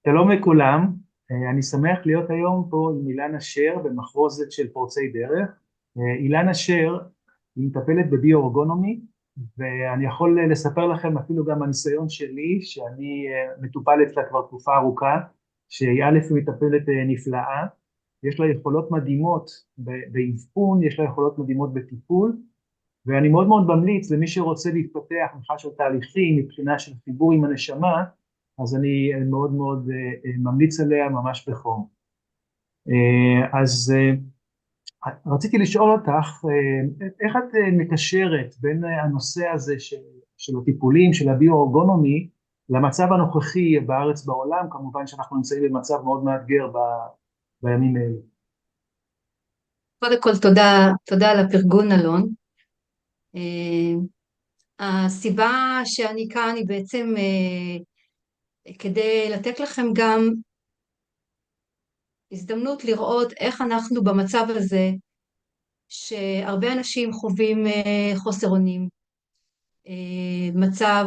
שלום לכולם, אני שמח להיות היום פה עם אילנה שר במחרוזת של פורצי דרך. אילנה שר היא מטפלת בביו-אורגונומי, ואני יכול לספר לכם אפילו גם הניסיון שלי, שאני מטופל אצלה כבר תקופה ארוכה, שהיא א' מטפלת נפלאה, יש לה יכולות מדהימות באבחון, יש לה יכולות מדהימות בטיפול, ואני מאוד מאוד ממליץ למי שרוצה להתפתח מבחינה של תהליכים, מבחינה של חיבור עם הנשמה, אז אני מאוד מאוד ממליץ עליה ממש בחום. אז רציתי לשאול אותך, איך את מקשרת בין הנושא הזה של הטיפולים, של הביו-אורגונומי, למצב הנוכחי בארץ בעולם, כמובן שאנחנו נמצאים במצב מאוד מאתגר בימים האלה. קודם כל, תודה על הפרגון, אלון. אה, הסיבה שאני כאן היא בעצם כדי לתת לכם גם הזדמנות לראות איך אנחנו במצב הזה, שהרבה אנשים חווים חוסר אונים, מצב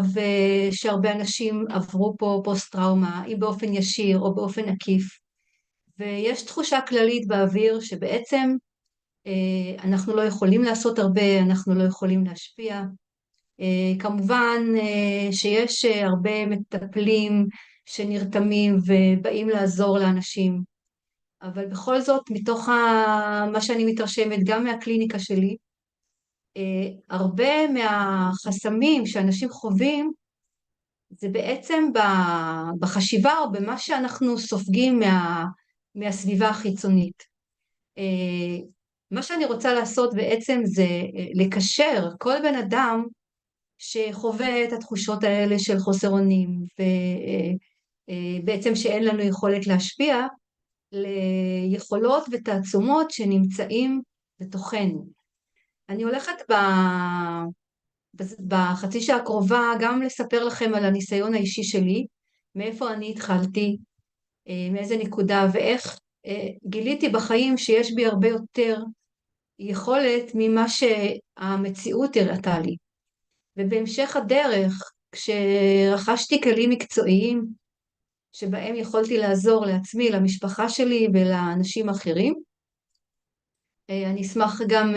שהרבה אנשים עברו פה פוסט-טראומה, אם באופן ישיר או באופן עקיף, ויש תחושה כללית באוויר שבעצם אנחנו לא יכולים לעשות הרבה, אנחנו לא יכולים להשפיע. כמובן שיש הרבה מטפלים שנרתמים ובאים לעזור לאנשים, אבל בכל זאת, מתוך מה שאני מתרשמת גם מהקליניקה שלי, הרבה מהחסמים שאנשים חווים זה בעצם בחשיבה או במה שאנחנו סופגים מהסביבה החיצונית. מה שאני רוצה לעשות בעצם זה לקשר כל בן אדם שחווה את התחושות האלה של חוסר אונים, ובעצם שאין לנו יכולת להשפיע, ליכולות ותעצומות שנמצאים בתוכנו. אני הולכת בחצי שעה הקרובה גם לספר לכם על הניסיון האישי שלי, מאיפה אני התחלתי, מאיזה נקודה, ואיך גיליתי בחיים שיש בי הרבה יותר יכולת ממה שהמציאות הראתה לי. ובהמשך הדרך, כשרכשתי כלים מקצועיים שבהם יכולתי לעזור לעצמי, למשפחה שלי ולאנשים אחרים, אני אשמח גם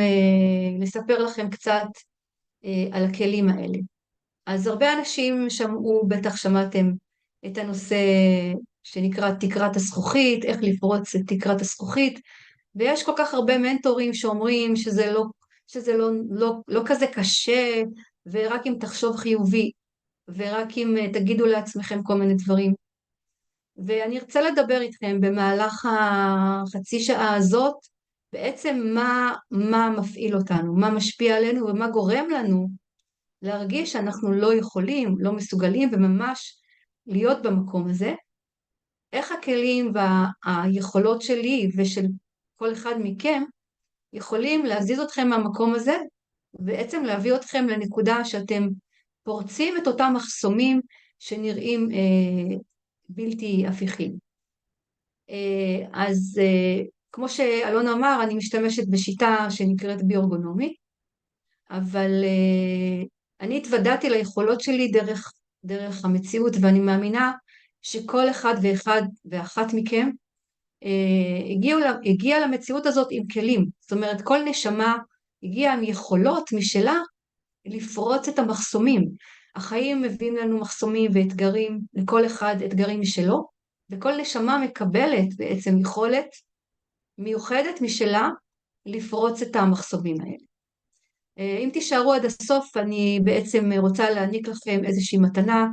לספר לכם קצת על הכלים האלה. אז הרבה אנשים שמעו, בטח שמעתם את הנושא שנקרא תקרת הזכוכית, איך לפרוץ את תקרת הזכוכית, ויש כל כך הרבה מנטורים שאומרים שזה לא כזה קשה, ורק אם תחשוב חיובי, ורק אם תגידו לעצמכם כל מיני דברים. ואני ארצה לדבר איתכם במהלך החצי שעה הזאת, בעצם מה מפעיל אותנו, מה משפיע עלינו ומה גורם לנו להרגיש שאנחנו לא יכולים, לא מסוגלים וממש להיות במקום הזה. איך הכלים והיכולות שלי ושל כל אחד מכם יכולים להזיז אתכם מהמקום הזה, ובעצם להביא אתכם לנקודה שאתם פורצים את אותם מחסומים שנראים בלתי הפיכים. אז כמו שאלון אמר, אני משתמשת בשיטה שנקראת ביו-אורגונומי, אבל אני התוודעתי ליכולות שלי דרך המציאות, ואני מאמינה שכל אחד ואחד ואחת מכם הגיע למציאות הזאת עם כלים. זאת אומרת, כל נשמה הגיעה עם יכולות משלה לפרוץ את המחסומים. החיים מביאים לנו מחסומים ואתגרים, לכל אחד אתגרים משלו, וכל נשמה מקבלת בעצם יכולת מיוחדת משלה לפרוץ את המחסומים האלה. אם תישארו עד הסוף, אני בעצם רוצה להעניק לכם איזושהי מתנה,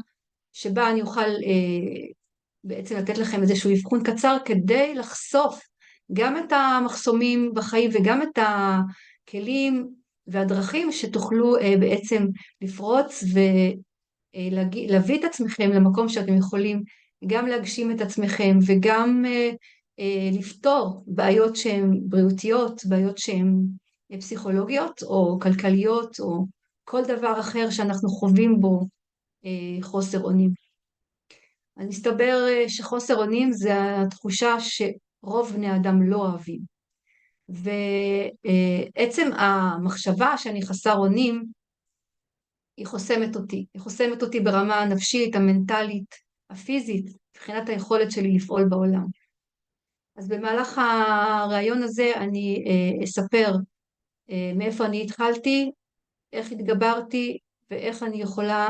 שבה אני אוכל בעצם לתת לכם איזשהו אבחון קצר, כדי לחשוף גם את המחסומים בחיים, וגם את הכלים והדרכים שתוכלו בעצם לפרוץ, ולהביא את עצמכם למקום שאתם יכולים גם להגשים את עצמכם, וגם לפתור בעיות שהן בריאותיות, בעיות שהן פסיכולוגיות או כלכליות, או כל דבר אחר שאנחנו חווים בו חוסר אונים. אז מסתבר שחוסר אונים זה התחושה שרוב בני אדם לא אוהבים. ועצם המחשבה שאני חסר אונים, היא חוסמת אותי. היא חוסמת אותי ברמה הנפשית, המנטלית, הפיזית, מבחינת היכולת שלי לפעול בעולם. אז במהלך הרעיון הזה אני אספר מאיפה אני התחלתי, איך התגברתי, ואיך אני יכולה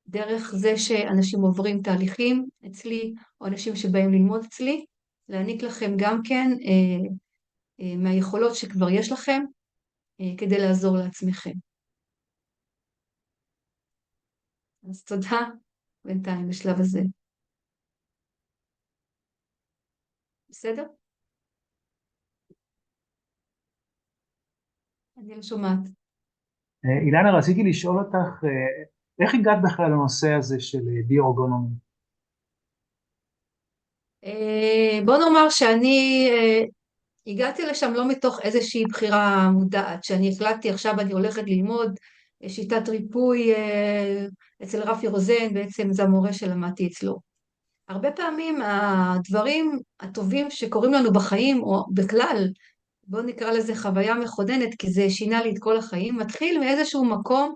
דרך זה שאנשים עוברים תהליכים אצלי, או אנשים שבאים ללמוד אצלי, להעניק לכם גם כן מהיכולות שכבר יש לכם, כדי לעזור לעצמכם. אז תודה בינתיים בשלב הזה. בסדר? אני לא שומעת. אילנה, רציתי לשאול אותך, איך הגעת בכלל לנושא הזה של ביו-ארגונומי? בוא נאמר שאני הגעתי לשם לא מתוך איזושהי בחירה מודעת, שאני החלטתי עכשיו אני הולכת ללמוד שיטת ריפוי אצל רפי רוזן, בעצם זה המורה שלמדתי אצלו. הרבה פעמים הדברים הטובים שקורים לנו בחיים, או בכלל, בואו נקרא לזה חוויה מכוננת, כי זה שינה לי את כל החיים, מתחיל מאיזשהו מקום,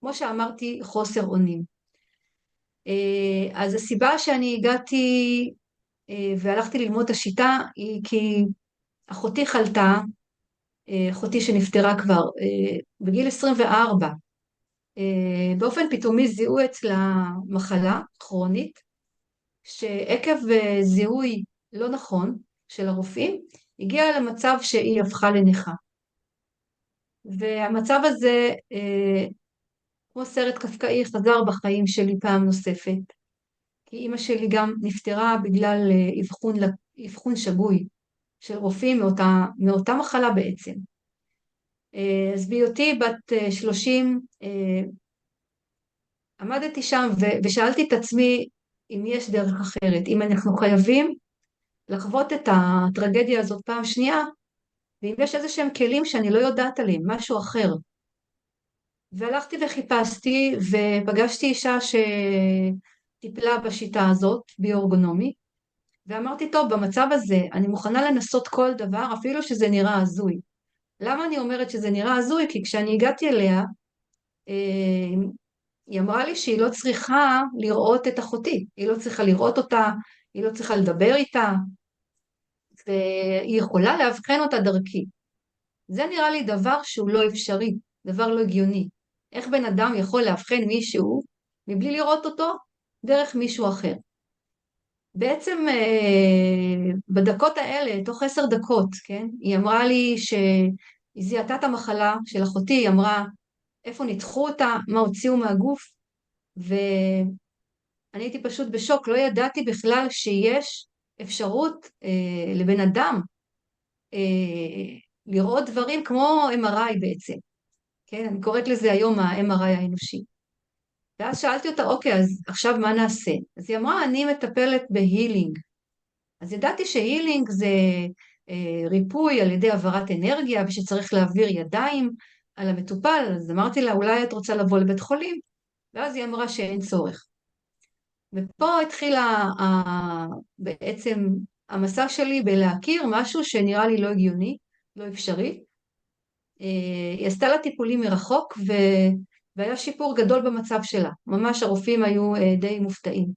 כמו שאמרתי, חוסר אונים. אז הסיבה שאני הגעתי והלכתי ללמוד את השיטה היא כי אחותי חלתה, אחותי שנפטרה כבר בגיל 24, באופן פתאומי זיהו אצלה מחלה כרונית, שעקב זיהוי לא נכון של הרופאים, הגיעה למצב שהיא הפכה לנכה. והמצב הזה, כמו סרט קפקאי, חזר בחיים שלי פעם נוספת. כי אימא שלי גם נפטרה בגלל אבחון שגוי של רופאים מאותה מחלה בעצם. אז בהיותי בת 30, עמדתי שם ושאלתי את עצמי אם יש דרך אחרת, אם אנחנו חייבים לחוות את הטרגדיה הזאת פעם שנייה, ואם יש איזה שהם כלים שאני לא יודעת עליהם, משהו אחר. והלכתי וחיפשתי ופגשתי אישה שטיפלה בשיטה הזאת, ביו-ארגונומי, ואמרתי, טוב, במצב הזה אני מוכנה לנסות כל דבר, אפילו שזה נראה הזוי. למה אני אומרת שזה נראה הזוי? כי כשאני הגעתי אליה, היא אמרה לי שהיא לא צריכה לראות את אחותי, היא לא צריכה לראות אותה, היא לא צריכה לדבר איתה, והיא יכולה להבחן אותה דרכי. זה נראה לי דבר שהוא לא אפשרי, דבר לא הגיוני. איך בן אדם יכול להבחן מישהו מבלי לראות אותו דרך מישהו אחר? בעצם בדקות האלה, תוך 10 דקות, כן? היא אמרה לי שהיא זיהתה את המחלה של אחותי, היא אמרה איפה ניתחו אותה, מה הוציאו מהגוף, ואני הייתי פשוט בשוק, לא ידעתי בכלל שיש אפשרות לבן אדם לראות דברים כמו MRI בעצם, כן? אני קוראת לזה היום ה-MRI האנושי. ואז שאלתי אותה, אוקיי, אז עכשיו מה נעשה? אז היא אמרה, אני מטפלת בהילינג. אז ידעתי שהילינג זה ריפוי על ידי העברת אנרגיה, ושצריך להעביר ידיים על המטופל, אז אמרתי לה, אולי את רוצה לבוא לבית חולים? ואז היא אמרה שאין צורך. ופה התחילה בעצם המסע שלי בלהכיר משהו שנראה לי לא הגיוני, לא אפשרי. היא עשתה לה טיפולים מרחוק, והיה שיפור גדול במצב שלה. ממש הרופאים היו די מופתעים.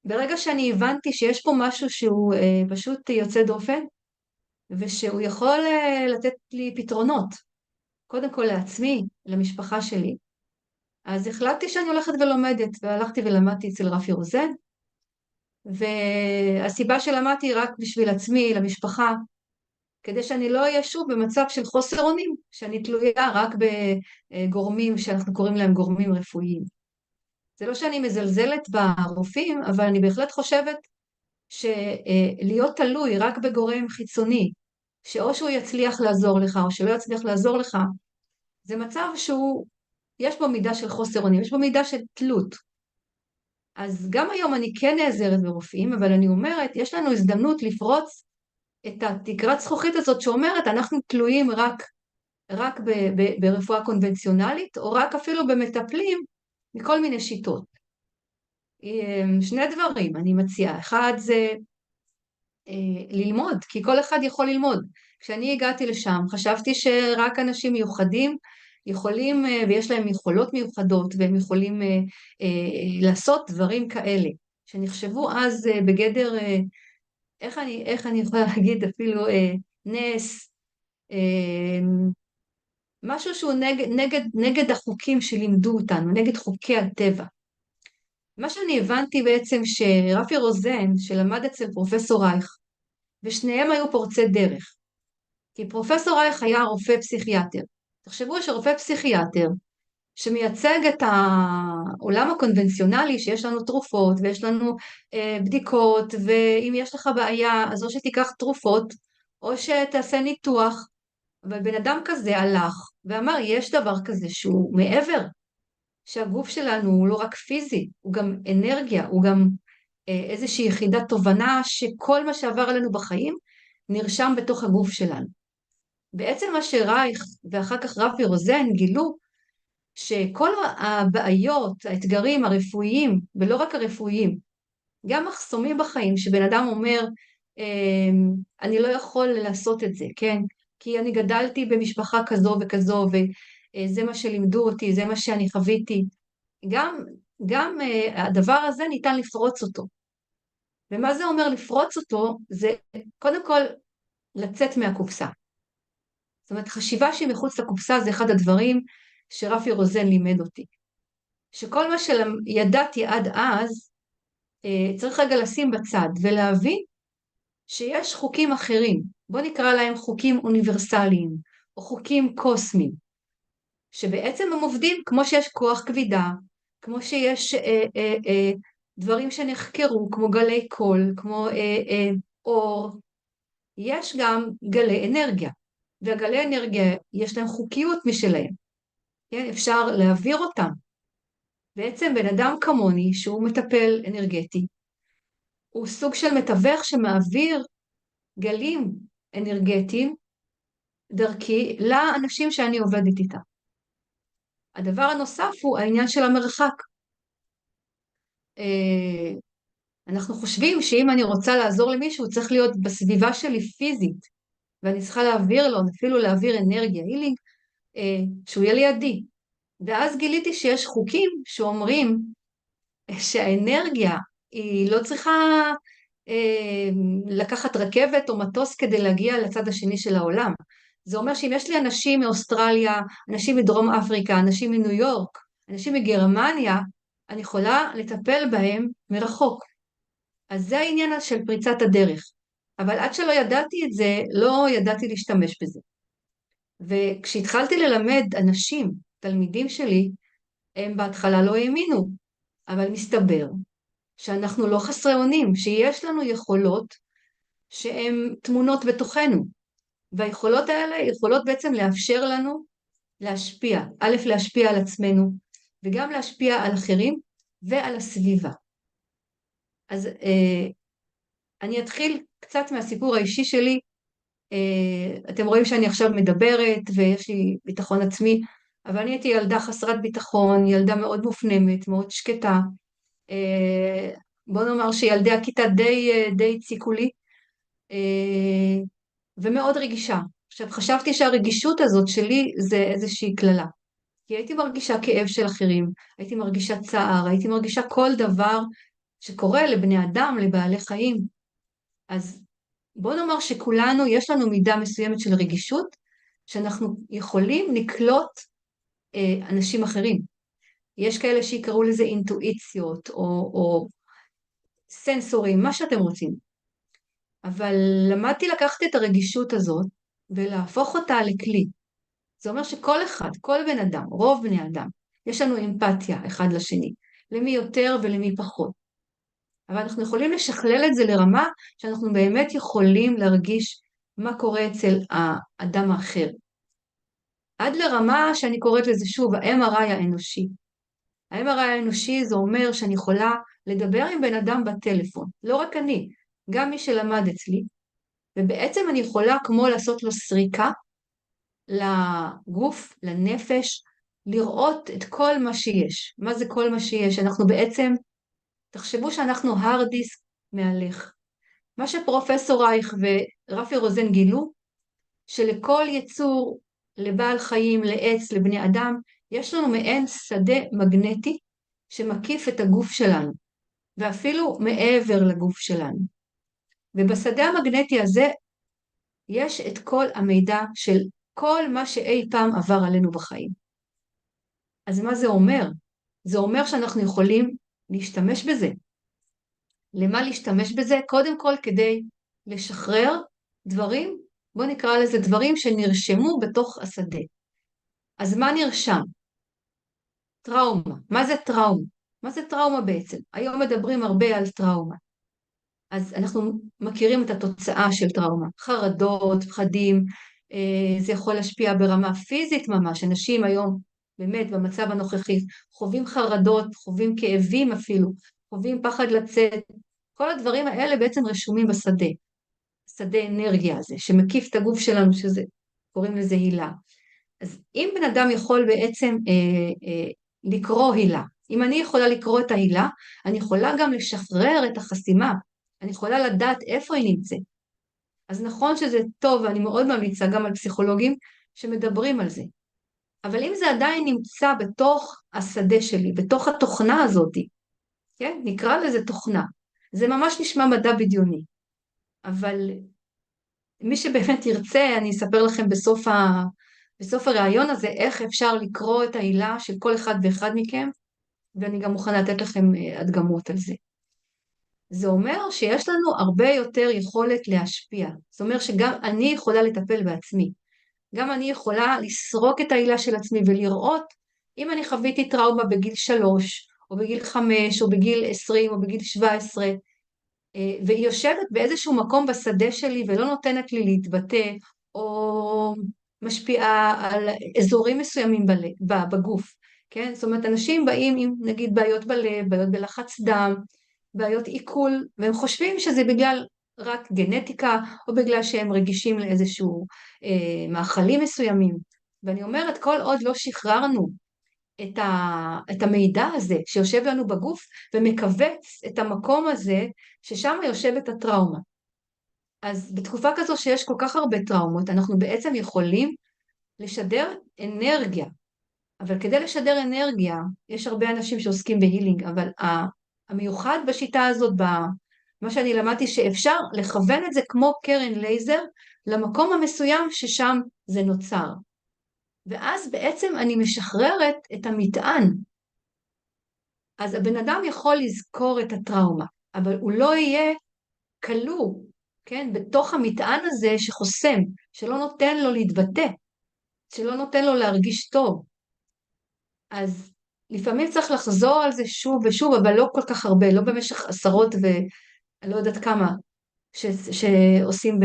ברגע שאני הבנתי שיש פה משהו שהוא פשוט יוצא דופן, ושהוא יכול לתת לי פתרונות, קודם כל לעצמי, למשפחה שלי, אז החלטתי שאני הולכת ולומדת, והלכתי ולמדתי אצל רפי רוזן, והסיבה שלמדתי רק בשביל עצמי, למשפחה, כדי שאני לא אהיה שוב במצב של חוסר אונים, שאני תלויה רק בגורמים שאנחנו קוראים להם גורמים רפואיים. זה לא שאני מזלזלת ברופאים, אבל אני בהחלט חושבת שלהיות תלוי רק בגורם חיצוני, שאו שהוא יצליח לעזור לך או שלא יצליח לעזור לך, זה מצב שהוא, יש בו מידה של חוסר אונים, יש בו מידה של תלות. אז גם היום אני כן נעזרת ברופאים, אבל אני אומרת, יש לנו הזדמנות לפרוץ את התקרת זכוכית הזאת שאומרת, אנחנו תלויים רק ברפואה קונבנציונלית, או רק אפילו במטפלים מכל מיני שיטות. שני דברים אני מציעה. אחד זה ללמוד, כי כל אחד יכול ללמוד. כשאני הגעתי לשם, חשבתי שרק אנשים מיוחדים יכולים, ויש להם יכולות מיוחדות, והם יכולים לעשות דברים כאלה, שנחשבו אז בגדר, איך אני יכולה להגיד, אפילו נס, משהו שהוא נגד החוקים שלימדו אותנו, נגד חוקי הטבע. מה שאני הבנתי בעצם שרפי רוזן, שלמד אצל פרופסור רייך, ושניהם היו פורצי דרך, כי פרופסור רייך היה רופא פסיכיאטר. תחשבו שרופא פסיכיאטר, שמייצג את העולם הקונבנציונלי, שיש לנו תרופות, ויש לנו בדיקות, ואם יש לך בעיה, אז או שתיקח תרופות, או שתעשה ניתוח, אבל בן אדם כזה הלך, ואמר, יש דבר כזה שהוא מעבר, שהגוף שלנו הוא לא רק פיזי, הוא גם אנרגיה, הוא גם איזושהי יחידת תובנה, שכל מה שעבר עלינו בחיים, נרשם בתוך הגוף שלנו. בעצם מה שרייך ואחר כך רפי רוזן גילו, שכל הבעיות, האתגרים הרפואיים, ולא רק הרפואיים, גם מחסומים בחיים, שבן אדם אומר, אני לא יכול לעשות את זה, כן? כי אני גדלתי במשפחה כזו וכזו, וזה מה שלימדו אותי, זה מה שאני חוויתי. גם הדבר הזה ניתן לפרוץ אותו. ומה זה אומר לפרוץ אותו? זה קודם כל לצאת מהקופסה. זאת אומרת, חשיבה שהיא מחוץ לקופסה זה אחד הדברים שרפי רוזן לימד אותי. שכל מה שידעתי עד אז, צריך רגע לשים בצד ולהבין שיש חוקים אחרים. בוא נקרא להם חוקים אוניברסליים, או חוקים קוסמיים, שבעצם הם עובדים כמו שיש כוח כבידה, כמו שיש דברים שנחקרו, כמו גלי קול, כמו אור, יש גם גלי אנרגיה, והגלי אנרגיה יש להם חוקיות משלהם, כן? אפשר להעביר אותם. בעצם בן אדם כמוני, שהוא מטפל אנרגטי, הוא סוג של מתווך שמעביר גלים אנרגטיים דרכי לאנשים שאני עובדת איתם. הדבר הנוסף הוא העניין של המרחק. אנחנו חושבים שאם אני רוצה לעזור למישהו, צריך להיות בסביבה שלי פיזית, ואני צריכה להעביר לו, אפילו להעביר אנרגיה, הילינג, שהוא יהיה לידי. ואז גיליתי שיש חוקים שאומרים שהאנרגיה היא לא צריכה לקחת רכבת או מטוס כדי להגיע לצד השני של העולם. זה אומר שאם יש לי אנשים מאוסטרליה, אנשים מדרום אפריקה, אנשים מניו יורק, אנשים מגרמניה, אני יכולה לטפל בהם מרחוק. אז זה העניין של פריצת הדרך. אבל עד שלא ידעתי את זה, לא ידעתי להשתמש בזה. וכשהתחלתי ללמד אנשים, תלמידים שלי, הם בהתחלה לא האמינו, אבל מסתבר שאנחנו לא חסרי אונים, שיש לנו יכולות שהן תמונות בתוכנו, והיכולות האלה יכולות בעצם לאפשר לנו להשפיע, א', להשפיע על עצמנו, וגם להשפיע על אחרים ועל הסביבה. אז אני אתחיל קצת מהסיפור האישי שלי. אתם רואים שאני עכשיו מדברת ויש לי ביטחון עצמי, אבל אני הייתי ילדה חסרת ביטחון, ילדה מאוד מופנמת, מאוד שקטה. בוא נאמר שילדי הכיתה די ציקו לי, ומאוד רגישה. עכשיו, חשבתי שהרגישות הזאת שלי זה איזושהי כללה. כי הייתי מרגישה כאב של אחרים, הייתי מרגישה צער, הייתי מרגישה כל דבר שקורה לבני אדם, לבעלי חיים. אז בוא נאמר שכולנו, יש לנו מידה מסוימת של רגישות, שאנחנו יכולים לקלוט אנשים אחרים. יש כאלה שיקראו לזה אינטואיציות, או סנסורים, מה שאתם רוצים. אבל למדתי לקחת את הרגישות הזאת, ולהפוך אותה לכלי. זה אומר שכל אחד, כל בן אדם, רוב בני אדם, יש לנו אמפתיה אחד לשני, למי יותר ולמי פחות. אבל אנחנו יכולים לשכלל את זה לרמה שאנחנו באמת יכולים להרגיש מה קורה אצל האדם האחר. עד לרמה שאני קוראת לזה שוב, ה-MRI האנושי. ה-MRI האנושי זה אומר שאני יכולה לדבר עם בן אדם בטלפון, לא רק אני, גם מי שלמד אצלי, ובעצם אני יכולה כמו לעשות לו סריקה לגוף, לנפש, לראות את כל מה שיש. מה זה כל מה שיש? אנחנו בעצם, תחשבו שאנחנו הרד דיסק מהלך. מה שפרופסור רייך ורפי רוזן גילו, שלכל יצור לבעל חיים, לעץ, לבני אדם, יש לנו מעין שדה מגנטי שמקיף את הגוף שלנו, ואפילו מעבר לגוף שלנו. ובשדה המגנטי הזה יש את כל המידע של כל מה שאי פעם עבר עלינו בחיים. אז מה זה אומר? זה אומר שאנחנו יכולים להשתמש בזה. למה להשתמש בזה? קודם כל כדי לשחרר דברים, בוא נקרא לזה דברים שנרשמו בתוך השדה. אז מה נרשם? טראומה. מה זה טראומה? מה זה טראומה בעצם? היום מדברים הרבה על טראומה. אז אנחנו מכירים את התוצאה של טראומה. חרדות, פחדים, זה יכול להשפיע ברמה פיזית ממש. אנשים היום, באמת, במצב הנוכחי, חווים חרדות, חווים כאבים אפילו, חווים פחד לצאת. כל הדברים האלה בעצם רשומים בשדה. שדה אנרגיה הזה, שמקיף את הגוף שלנו, שזה, קוראים לזה הילה. אז אם בן אדם יכול בעצם לקרוא הילה, אם אני יכולה לקרוא את ההילה, אני יכולה גם לשחרר את החסימה, אני יכולה לדעת איפה היא נמצאת. אז נכון שזה טוב, ואני מאוד ממליצה גם על פסיכולוגים שמדברים על זה. אבל אם זה עדיין נמצא בתוך השדה שלי, בתוך התוכנה הזאת, כן? נקרא לזה תוכנה. זה ממש נשמע מדע בדיוני. אבל מי שבאמת ירצה, אני אספר לכם בסוף הרעיון הזה, איך אפשר לקרוא את העילה של כל אחד ואחד מכם, ואני גם מוכנה לתת לכם הדגמות על זה. זה אומר שיש לנו הרבה יותר יכולת להשפיע. זאת אומרת שגם אני יכולה לטפל בעצמי. גם אני יכולה לסרוק את העילה של עצמי ולראות אם אני חוויתי טראומה בגיל 3, או בגיל 5, או בגיל 20, או בגיל 17, והיא יושבת באיזשהו מקום בשדה שלי ולא נותנת לי להתבטא, או משפיעה על אזורים מסוימים בגוף. כן? זאת אומרת, אנשים באים עם נגיד בעיות בלב, בעיות בלחץ דם, בעיות עיכול, והם חושבים שזה בגלל רק גנטיקה, או בגלל שהם רגישים לאיזשהו מאכלים מסוימים. ואני אומרת, כל עוד לא שחררנו את המידע הזה שיושב לנו בגוף, ומקבץ את המקום הזה ששם יושבת הטראומה. אז בתקופה כזו שיש כל כך הרבה טראומות, אנחנו בעצם יכולים לשדר אנרגיה. אבל כדי לשדר אנרגיה, יש הרבה אנשים שעוסקים בהילינג, אבל המיוחד בשיטה הזאת, מה שאני למדתי, שאפשר לכוון את זה כמו קרן לייזר, למקום המסוים ששם זה נוצר. ואז בעצם אני משחררת את המטען. אז הבן אדם יכול לזכור את הטראומה, אבל הוא לא יהיה כלוא, כן, בתוך המטען הזה שחוסם, שלא נותן לו להתבטא, שלא נותן לו להרגיש טוב. אז לפעמים צריך לחזור על זה שוב ושוב, אבל לא כל כך הרבה, לא במשך עשרות ואני לא יודעת כמה, שעושים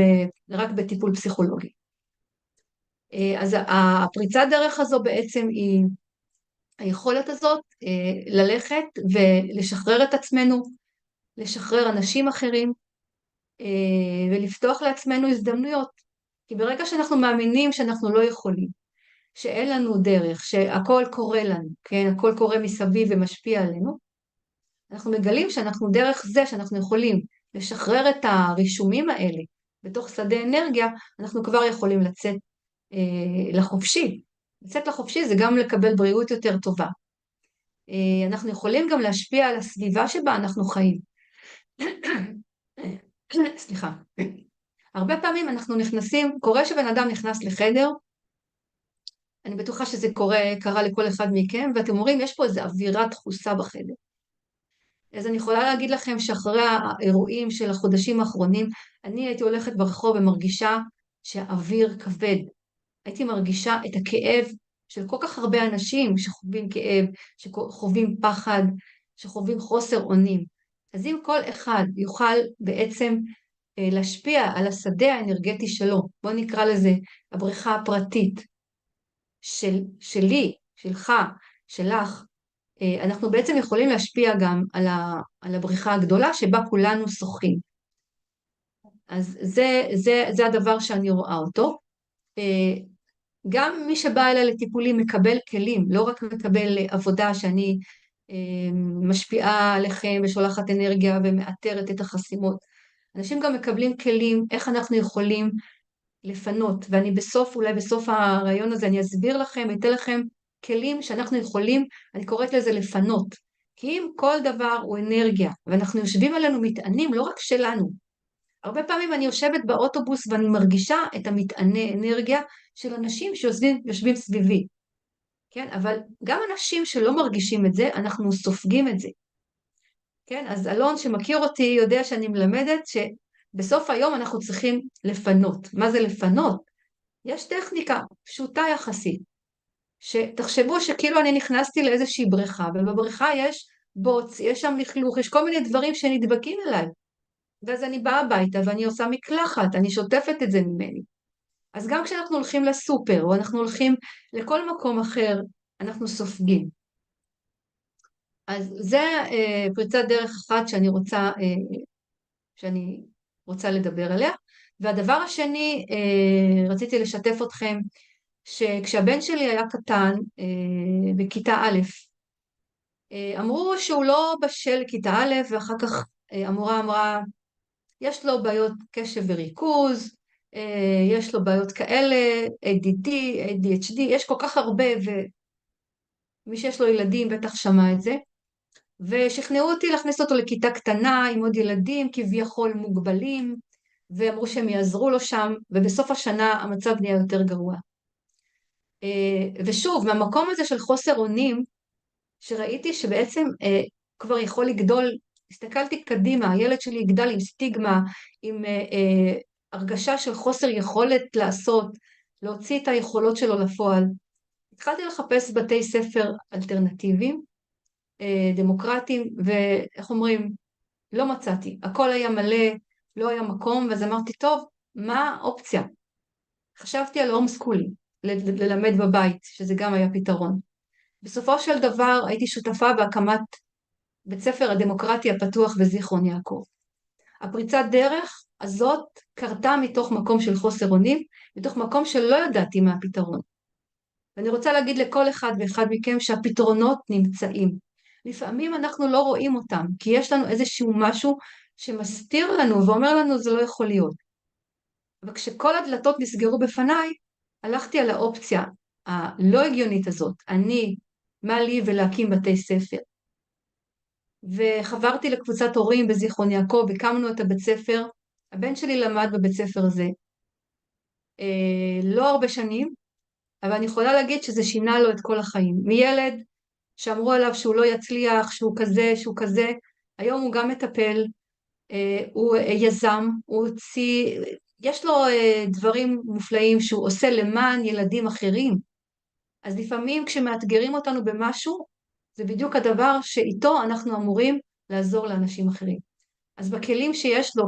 רק בטיפול פסיכולוגי. אז הפריצת דרך הזו בעצם היא היכולת הזאת ללכת ולשחרר את עצמנו, לשחרר אנשים אחרים, ולפתוח לעצמנו הזדמנויות. כי ברגע שאנחנו מאמינים שאנחנו לא יכולים, שאין לנו דרך, שהכל קורה לנו, כן? הכל קורה מסביב ומשפיע עלינו, אנחנו מגלים שאנחנו דרך זה שאנחנו יכולים לשחרר את הרישומים האלה בתוך שדה אנרגיה, אנחנו כבר יכולים לצאת לחופשי. לצאת לחופשי זה גם לקבל בריאות יותר טובה. אנחנו יכולים גם להשפיע על הסביבה שבה אנחנו חיים. סליחה. הרבה פעמים אנחנו נכנסים, קורה שבן אדם נכנס לחדר, אני בטוחה שזה קרה לכל אחד מכם, ואתם אומרים, יש פה איזו אווירה דחוסה בחדר. אז אני יכולה להגיד לכם שאחרי האירועים של החודשים האחרונים, אני הייתי הולכת ברחוב ומרגישה שהאוויר כבד. הייתי מרגישה את הכאב של כל כך הרבה אנשים שחווים כאב, שחווים פחד, שחווים חוסר אונים. אז אם כל אחד יוכל בעצם להשפיע על השדה האנרגטי שלו, בוא נקרא לזה הבריכה הפרטית שלי, שלך, שלך, אנחנו בעצם יכולים להשפיע גם על הבריכה הגדולה שבה כולנו שוחים. אז זה הדבר שאני רואה אותו. גם מי שבא אליי לטיפולים מקבל כלים, לא רק מקבל עבודה שאני משפיעה עליכם ושולחת אנרגיה ומאתרת את החסימות. אנשים גם מקבלים כלים איך אנחנו יכולים לפנות, ואני אולי בסוף הרעיון הזה אני אסביר לכם, אתן לכם כלים שאנחנו יכולים, אני קוראת לזה לפנות, כי אם כל דבר הוא אנרגיה, ואנחנו יושבים עלינו מטענים לא רק שלנו, הרבה פעמים אני יושבת באוטובוס ואני מרגישה את המטעני אנרגיה של אנשים שיושבים סביבי, כן? אבל גם אנשים שלא מרגישים את זה, אנחנו סופגים את זה, כן? אז אלון שמכיר אותי יודע שאני מלמדת שבסוף היום אנחנו צריכים לפנות. מה זה לפנות? יש טכניקה פשוטה יחסית, שתחשבו שכאילו אני נכנסתי לאיזושהי בריכה, ובבריכה יש בוץ, יש שם לכלוך, יש כל מיני דברים שנדבקים אליי, ואז אני באה הביתה ואני עושה מקלחת, אני שוטפת את זה ממני. אז גם כשאנחנו הולכים לסופר, או אנחנו הולכים לכל מקום אחר, אנחנו סופגים. אז זה פריצת דרך אחת שאני רוצה לדבר עליה. והדבר השני, רציתי לשתף אתכם, שכשהבן שלי היה קטן, בכיתה א', אמרו שהוא לא בשל כיתה א', ואחר כך המורה אמרה, יש לו בעיות קשב וריכוז, יש לו בעיות כאלה, ADD, ADHD, יש כל כך הרבה, ומי שיש לו ילדים בטח שמע את זה, ושכנעו אותי להכניס אותו לכיתה קטנה עם עוד ילדים כביכול מוגבלים, ואמרו שהם יעזרו לו שם, ובסוף השנה המצב נהיה יותר גרוע. ושוב, מהמקום הזה של חוסר אונים, שראיתי שבעצם כבר יכול לגדול, הסתכלתי קדימה, הילד שלי יגדל עם סטיגמה, עם הרגשה של חוסר יכולת לעשות, להוציא את היכולות שלו לפועל. התחלתי לחפש בתי ספר אלטרנטיביים, דמוקרטיים, ואיך אומרים, לא מצאתי. הכל היה מלא, לא היה מקום, ואז אמרתי, טוב, מה האופציה? חשבתי על הום סקולינג, ללמד בבית, שזה גם היה פתרון. בסופו של דבר הייתי שותפה בהקמת בית ספר הדמוקרטי הפתוח בזיכרון יעקב. הפריצת דרך הזאת קרתה מתוך מקום של חוסר אונים, מתוך מקום שלא ידעתי מה הפתרון. ואני רוצה להגיד לכל אחד ואחד מכם שהפתרונות נמצאים. לפעמים אנחנו לא רואים אותם, כי יש לנו איזשהו משהו שמסתיר לנו ואומר לנו זה לא יכול להיות. אבל כשכל הדלתות נסגרו בפניי, הלכתי על האופציה הלא הגיונית הזאת, מה לי ולהקים בתי ספר. וחברתי לקבוצת הורים בזיכרון יעקב, הקמנו את הבית ספר, הבן שלי למד בבית ספר הזה לא הרבה שנים, אבל אני יכולה להגיד שזה שינה לו את כל החיים. מילד שאמרו עליו שהוא לא יצליח, שהוא כזה, היום הוא גם מטפל, הוא יזם, יש לו דברים מופלאים שהוא עושה למען ילדים אחרים. אז לפעמים כשמאתגרים אותנו במשהו, זה בדיוק הדבר שאיתו אנחנו אמורים לעזור לאנשים אחרים. אז בכלים שיש לו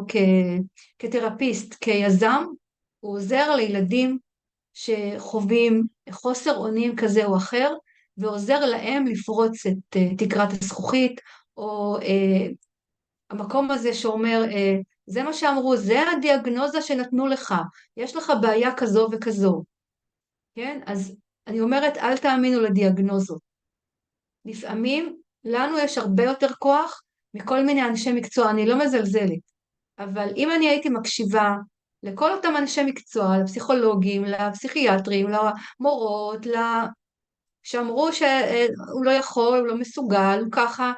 כתרפיסט, כיזם, הוא עוזר לילדים שחווים חוסר אונים כזה או אחר, ועוזר להם לפרוץ את תקרת הזכוכית, או המקום הזה שאומר, זה מה שאמרו, זה הדיאגנוזה שנתנו לך, יש לך בעיה כזו וכזו. כן? אז אני אומרת, אל תאמינו לדיאגנוזות. לפעמים לנו יש הרבה יותר כוח מכל מיני אנשי מקצוע, אני לא מזלזלת, אבל אם אני הייתי מקשיבה לכל אותם אנשי מקצוע, לפסיכולוגים, לפסיכיאטרים, למורות, שאמרו שהוא לא יכול, הוא לא מסוגל, הוא ככה,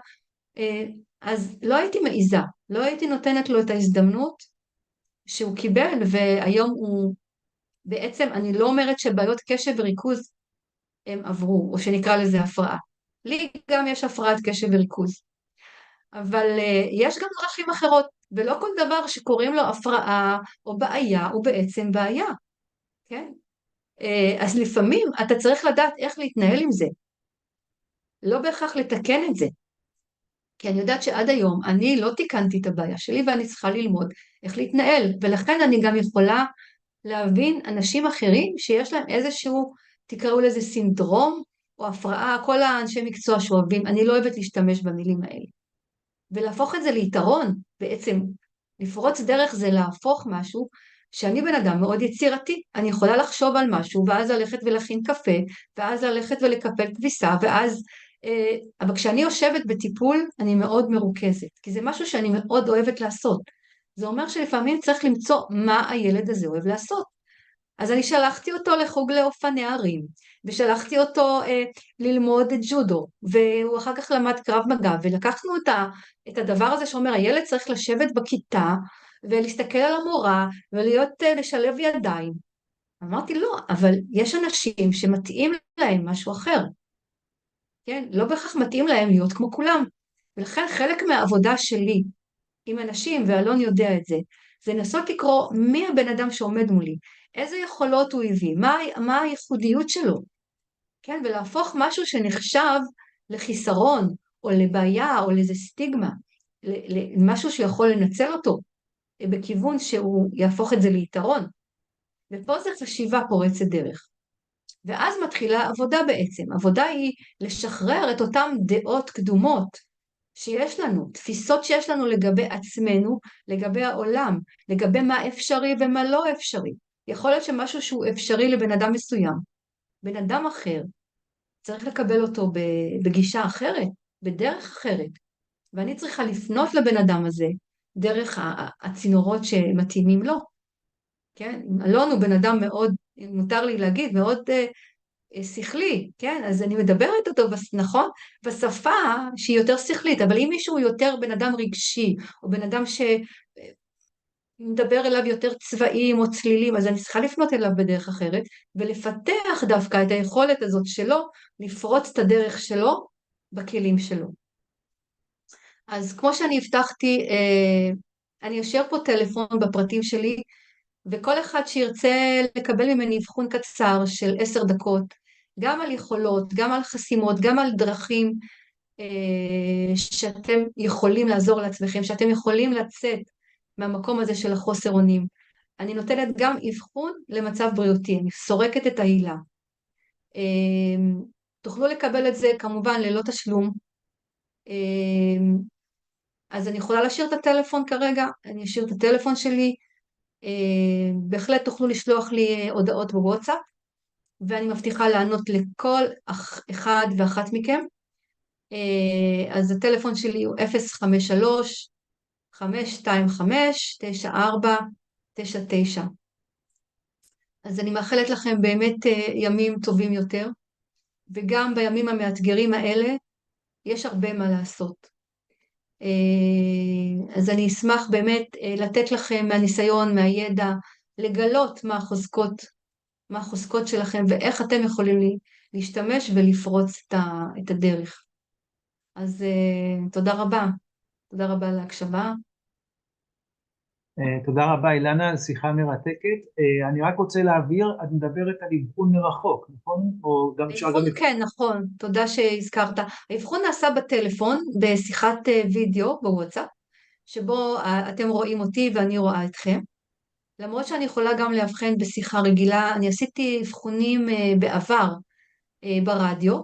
אז לא הייתי מעיזה, לא הייתי נותנת לו את ההזדמנות שהוא קיבל, והיום הוא בעצם, אני לא אומרת שבעיות קשב וריכוז הם עברו, או שנקרא לזה הפרעה. לי גם יש הפרעת קשב וריכוז. אבל יש גם דרכים אחרות, ולא כל דבר שקוראים לו הפרעה או בעיה הוא בעצם בעיה, כן? אז לפעמים אתה צריך לדעת איך להתנהל עם זה, לא בהכרח לתקן את זה. כי אני יודעת שעד היום אני לא תיקנתי את הבעיה שלי, ואני צריכה ללמוד איך להתנהל, ולכן אני גם יכולה להבין אנשים אחרים שיש להם איזשהו, תקראו לזה סינדרום, או הפרעה, כל האנשי מקצוע שאוהבים, אני לא אוהבת להשתמש במילים האלה. ולהפוך את זה ליתרון, בעצם לפרוץ דרך זה להפוך משהו, שאני בן אדם מאוד יצירתי, אני יכולה לחשוב על משהו, ואז ללכת ולהכין קפה, ואז ללכת ולקפל כביסה, ואז, אבל כשאני יושבת בטיפול, אני מאוד מרוכזת, כי זה משהו שאני מאוד אוהבת לעשות. זה אומר שלפעמים צריך למצוא מה הילד הזה אוהב לעשות. אז אני שלחתי אותו לחוג לאופני הרים, ושלחתי אותו ללמוד ג'ודו, והוא אחר כך למד קרב מגע, ולקחנו את הדבר הזה שאומר, הילד צריך לשבת בכיתה, ולהסתכל על המורה, לשלב ידיים. אמרתי לא, אבל יש אנשים שמתאים להם משהו אחר. כן? לא בהכרח מתאים להם להיות כמו כולם. ולכן חלק מהעבודה שלי עם אנשים, ואלון יודע את זה, זה לנסות לקרוא מי הבן אדם שעומד מולי, איזה יכולות הוא הביא, מה הייחודיות שלו, כן? ולהפוך משהו שנחשב לחיסרון, או לבעיה, או לאיזה סטיגמה, למשהו שיכול לנצל אותו, בכיוון שהוא יהפוך את זה ליתרון. ופה זה חשיבה פורצת דרך. ואז מתחילה עבודה בעצם. עבודה היא לשחרר את אותן דעות קדומות שיש לנו, תפיסות שיש לנו לגבי עצמנו, לגבי העולם, לגבי מה אפשרי ומה לא אפשרי. יכול להיות שמשהו שהוא אפשרי לבן אדם מסוים, בן אדם אחר, צריך לקבל אותו בגישה אחרת, בדרך אחרת. ואני צריכה לפנות לבן אדם הזה דרך הצינורות שמתאימים לו. כן? אלון הוא בן אדם מאוד, מותר לי להגיד, מאוד שכלי, כן? אז אני מדברת אותו, נכון? בשפה שהיא יותר שכלית, אבל אם מישהו יותר בן אדם רגשי, או בן אדם שמדבר אליו יותר צבעים או צלילים, אז אני צריכה לפנות אליו בדרך אחרת, ולפתח דווקא את היכולת הזאת שלו, לפרוץ את הדרך שלו בכלים שלו. אז כמו שאני הבטחתי, אני אשאר פה טלפון בפרטים שלי, וכל אחד שירצה לקבל ממני אבחון קצר של 10 דקות, גם על יכולות, גם על חסימות, גם על דרכים שאתם יכולים לעזור לעצמכם, שאתם יכולים לצאת מהמקום הזה של החוסר אונים. אני נותנת גם אבחון למצב בריאותי, אני סורקת את ההילה. תוכלו לקבל את זה כמובן ללא תשלום. אז אני יכולה להשאיר את הטלפון כרגע, אני אשאיר את הטלפון שלי, בהחלט תוכלו לשלוח לי הודעות בוואטסאפ, ואני מבטיחה לענות לכל אחד ואחת מכם. אז הטלפון שלי הוא 053-525-9499. אז אני מאחלת לכם באמת ימים טובים יותר, וגם בימים המאתגרים האלה יש הרבה מה לעשות. אז אני אשמח באמת לתת לכם מהניסיון, מהידע, לגלות מה החוזקות שלכם, ואיך אתם יכולים להשתמש ולפרוץ את הדרך. אז תודה רבה. תודה רבה על ההקשבה. תודה רבה אילנה על שיחה מרתקת. אני רק רוצה להבהיר, את מדברת על אבחון מרחוק, נכון? או גם אפשר גם... כן, נכון, תודה שהזכרת. האבחון נעשה בטלפון, בשיחת וידאו בוואטסאפ, שבו אתם רואים אותי ואני רואה אתכם. למרות שאני יכולה גם להבחן בשיחה רגילה, אני עשיתי אבחונים בעבר ברדיו,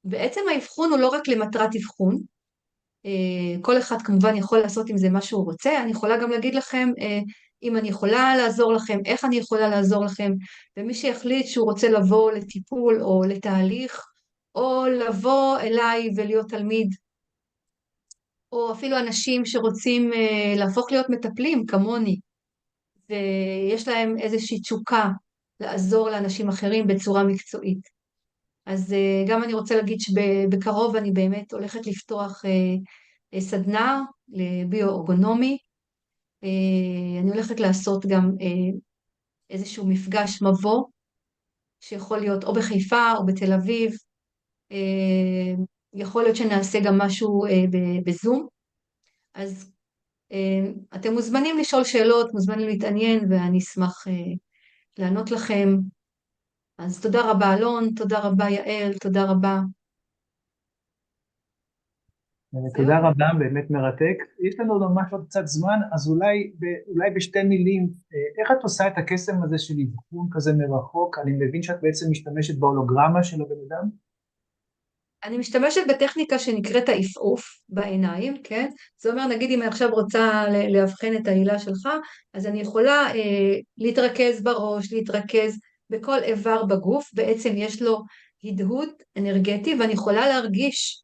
ובעצם האבחון הוא לא רק למטרת אבחון, כל אחד כמובן יכול לעשות עם זה מה שהוא רוצה, אני יכולה גם להגיד לכם אם אני יכולה לעזור לכם, איך אני יכולה לעזור לכם, ומי שיחליט שהוא רוצה לבוא לטיפול או לתהליך, או לבוא אליי ולהיות תלמיד, או אפילו אנשים שרוצים להפוך להיות מטפלים כמוני, ויש להם איזושהי תשוקה לעזור לאנשים אחרים בצורה מקצועית. אז גם אני רוצה להגיד שבקרוב אני באמת הולכת לפתוח סדנה לביו-ארגונומי. אני הולכת לעשות גם איזשהו מפגש מבוא, שיכול להיות או בחיפה או בתל אביב. יכול להיות שנעשה גם משהו בזום. אז אתם מוזמנים לשאול שאלות, מוזמנים להתעניין, ואני אשמח לענות לכם. אז תודה רבה אלון, תודה רבה יעל, תודה רבה. תודה רבה, באמת מרתק. יש לנו ממש עוד קצת זמן, אז אולי בשתי מילים, איך את עושה את הקסם הזה של אבחון כזה מרחוק? אני מבין שאת בעצם משתמשת בהולוגרמה של הבן אדם? אני משתמשת בטכניקה שנקראת העפעוף בעיניים, כן? זאת אומרת, נגיד אם אני עכשיו רוצה להבחן את ההילה שלך, אז אני יכולה להתרכז בראש, להתרכז בכל איבר בגוף, בעצם יש לו הדהוד אנרגטי, ואני יכולה להרגיש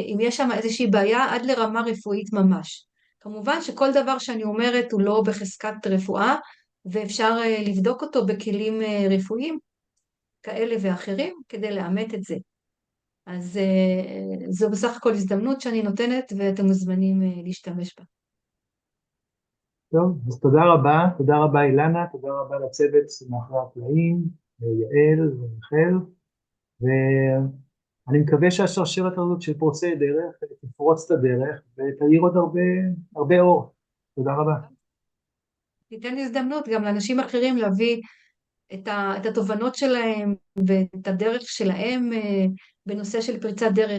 אם יש שם איזושהי בעיה עד לרמה רפואית ממש. כמובן שכל דבר שאני אומרת הוא לא בחזקת רפואה, ואפשר לבדוק אותו בכלים רפואיים כאלה ואחרים כדי לאמת את זה. אז זו בסך הכל הזדמנות שאני נותנת, ואתם מוזמנים להשתמש בה. טוב, אז תודה רבה אילנה, תודה רבה לצוות מאחורי הקלעים, יעל ומיכאל, ואני מקווה שהשרשרת הזאת של פורצי דרך תפרוץ את הדרך ותאיר עוד הרבה אור. תודה רבה. ניתן הזדמנות גם לאנשים אחרים להביא את התובנות שלהם ואת הדרך שלהם בנושא של פריצת דרך.